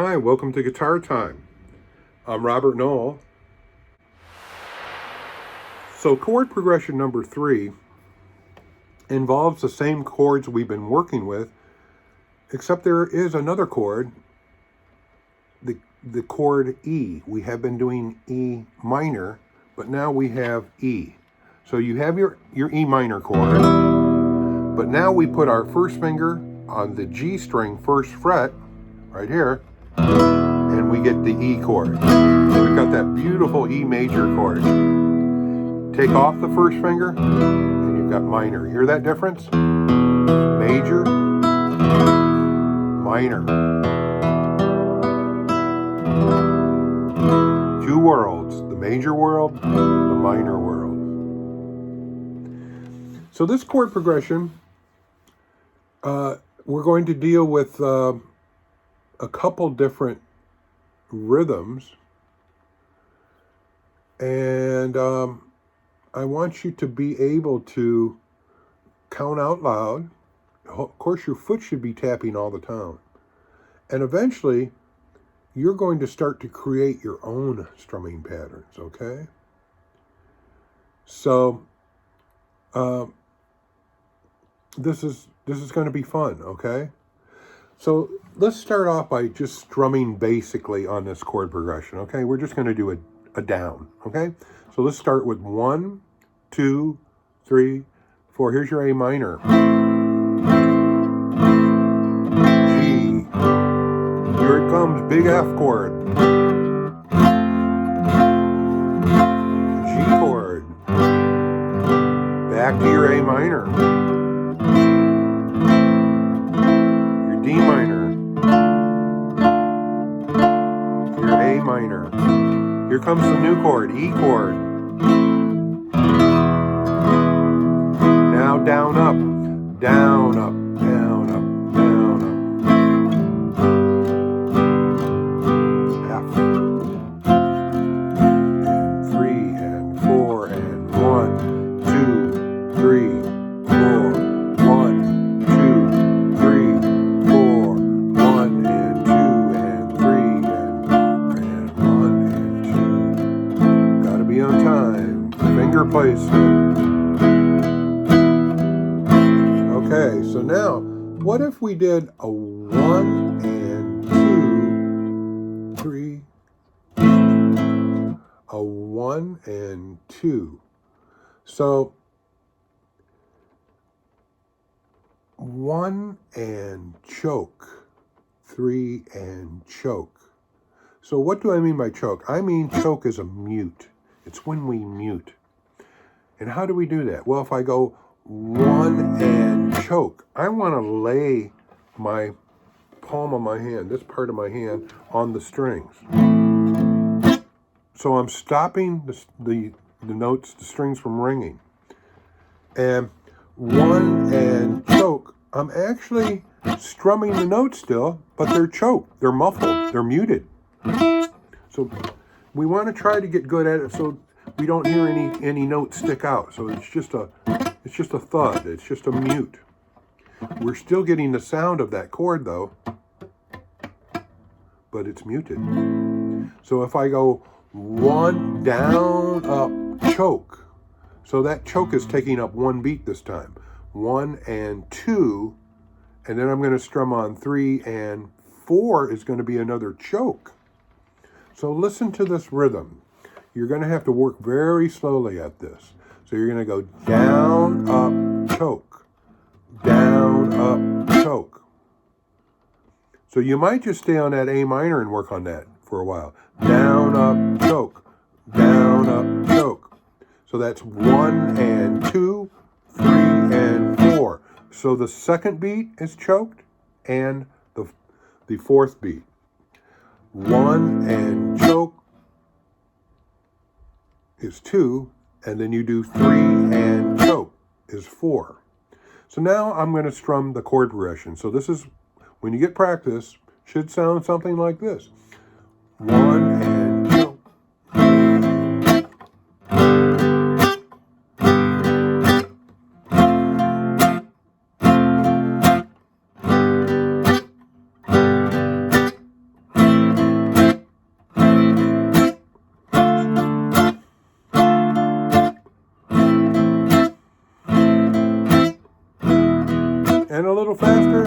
Hi, welcome to Guitar Time. I'm Robert Knoll. So chord progression number 3 involves the same chords we've been working with, except there is another chord, the chord E. We have been doing E minor, but now we have E. So you have your E minor chord, but now we put our first finger on the G string first fret, right here, and we get the E chord. So we've got that beautiful E major chord. Take off the first finger, and you've got minor. Hear that difference? Major, minor. Two worlds, the major world, the minor world. So this chord progression, we're going to deal with a couple different rhythms, and I want you to be able to count out loud. Of course, your foot should be tapping all the time, and eventually you're going to start to create your own strumming patterns, okay? So this is going to be fun, okay? So let's start off by just strumming basically on this chord progression, okay? We're just going to do a down, okay? So let's start with 1, 2, 3, 4. Here's your A minor. G. Here it comes, big F chord. G chord. Back to your A minor. Your D minor. Your A minor. Here comes the new chord, E chord. Now down, up, down, up, down, up, down, up. F. And 3 and 4 and 1, 2, 3, 4. 1, 2, 3, 4. 1 and 2 and 3 and 1 and 2. Gotta be on time. Finger placement. Okay, so now, what if we did a 1 and 2, 3, a 1 and 2. So 1 and choke, 3 and choke. So what do I mean by choke? I mean choke is a mute. It's when we mute. And how do we do that? Well, if I go 1 and choke, I want to lay my palm of my hand, this part of my hand, on the strings. So I'm stopping the notes, the strings from ringing. And 1 and choke, I'm actually strumming the notes still, but they're choked, they're muffled, they're muted. So we want to try to get good at it so we don't hear any notes stick out. So it's just a thud, it's just a mute. We're still getting the sound of that chord though, but it's muted. So if I go 1, down, up, choke. So that choke is taking up 1 beat this time. 1 and 2, and then I'm going to strum on 3 and 4 is going to be another choke. So listen to this rhythm. You're going to have to work very slowly at this. So you're going to go down, up, choke. Down, up, choke. So you might just stay on that A minor and work on that for a while. Down, up, choke. Down, up, choke. So that's 1 and 2, 3 and 4. So the second beat is choked and the fourth beat. 1 and choke is 2, and then you do 3 and choke is 4. So now I'm going to strum the chord progression. So this is, when you get practice, should sound something like this. 1 and choke. And a little faster.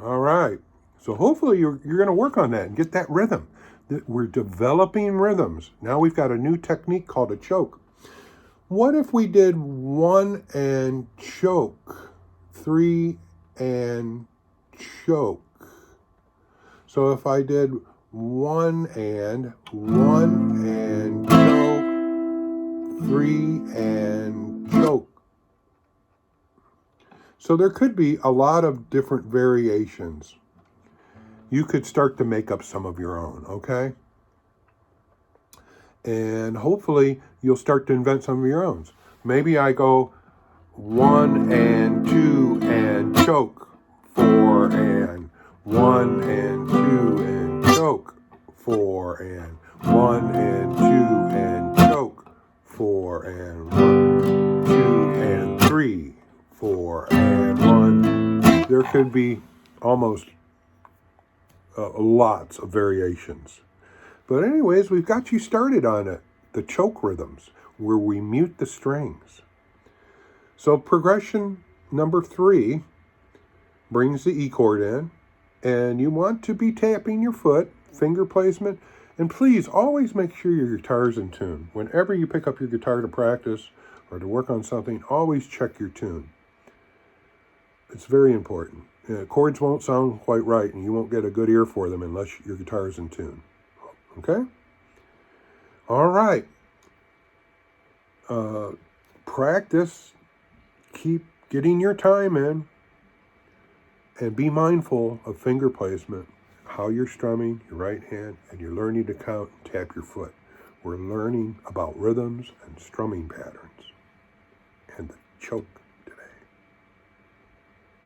All right. So hopefully you're going to work on that and get that rhythm. We're developing rhythms. Now we've got a new technique called a choke. What if we did 1 and choke, 3 and choke? So if I did 1 and choke, 3 and choke. So there could be a lot of different variations. You could start to make up some of your own, okay? And hopefully you'll start to invent some of your own. Maybe I go 1 and 2 and choke, 4 and 1 and 2 and choke, 4 and 1 and 2 and choke, 4 and 1, 2 and 3, 4 and 1. There could be almost lots of variations. But anyways, we've got you started on it, the choke rhythms, where we mute the strings. So progression number 3 brings the E chord in, and you want to be tapping your foot, finger placement, and please always make sure your guitar's in tune. Whenever you pick up your guitar to practice or to work on something, always check your tune. It's very important. Chords won't sound quite right, and you won't get a good ear for them unless your guitar is in tune. Okay? All right. Practice. Keep getting your time in. And be mindful of finger placement, how you're strumming your right hand, and you're learning to count and tap your foot. We're learning about rhythms and strumming patterns and the choke.